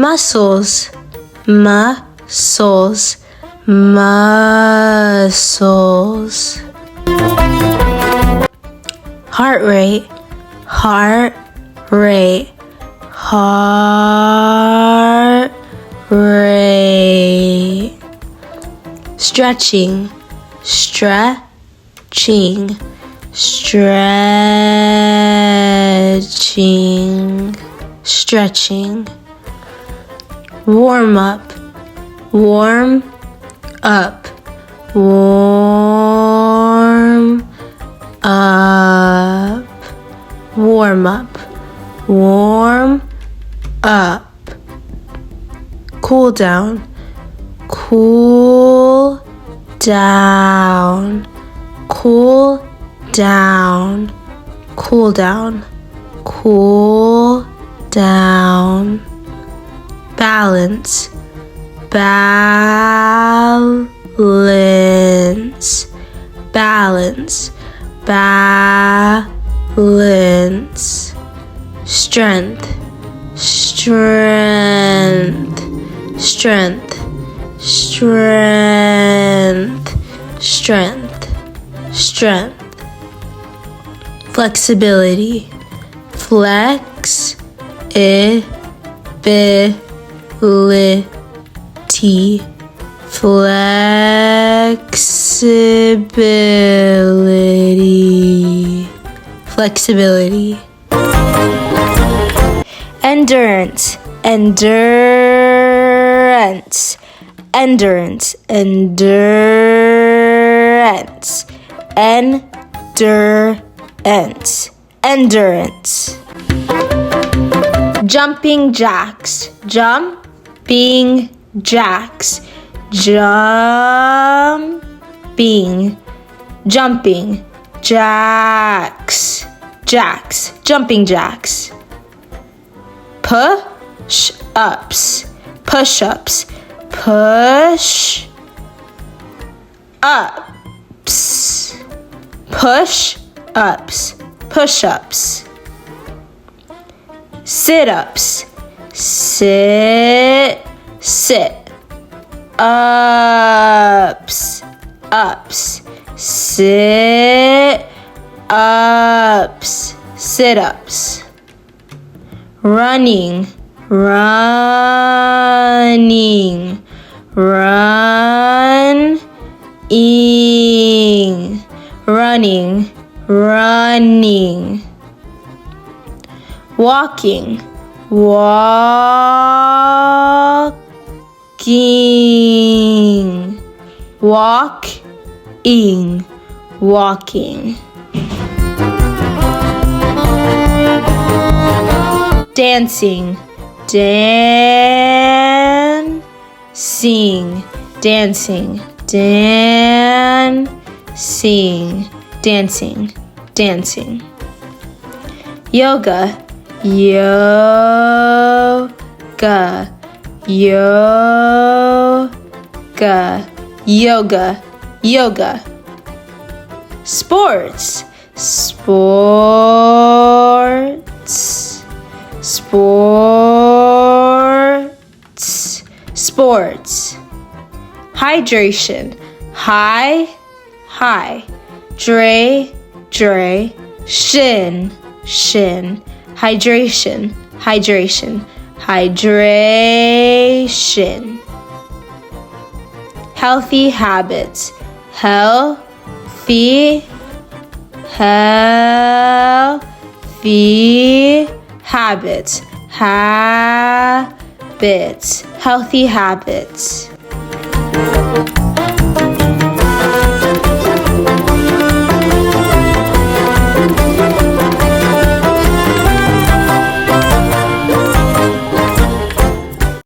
muscles, muscles, muscles. Heart rate, heart rate, heart rate. Stretching, stretching, stretching, stretching. Warm up, warm up, warm up, warm up, warm up. Cool down, cool down, cool down, cool down, cool down. Balance, balance, balance, balance. Strength, strength, strength, strength, strength, strength. Flexibility, flexibility, flexibility, flexibility. Endurance, endurance, endurance, endurance, endurance, endurance. Jumping jacks, jumping jacks, jumping, jumping jacks, jacks, jumping jacks. Push ups, push ups, push ups, push ups, push ups. Sit ups, sit, sit, ups, ups, sit ups, sit ups. Running, running, running, running, running. Walking, walking, walking, walking. Dancing, dancing, dancing, dancing, dancing, dancing. Yoga, yoga, yoga, yoga, yoga. Sports, sports, sports, sports. Hydration, hydration, shin. Hydration, hydration, hydration. Healthy habits, healthy habits, habits, healthy habits.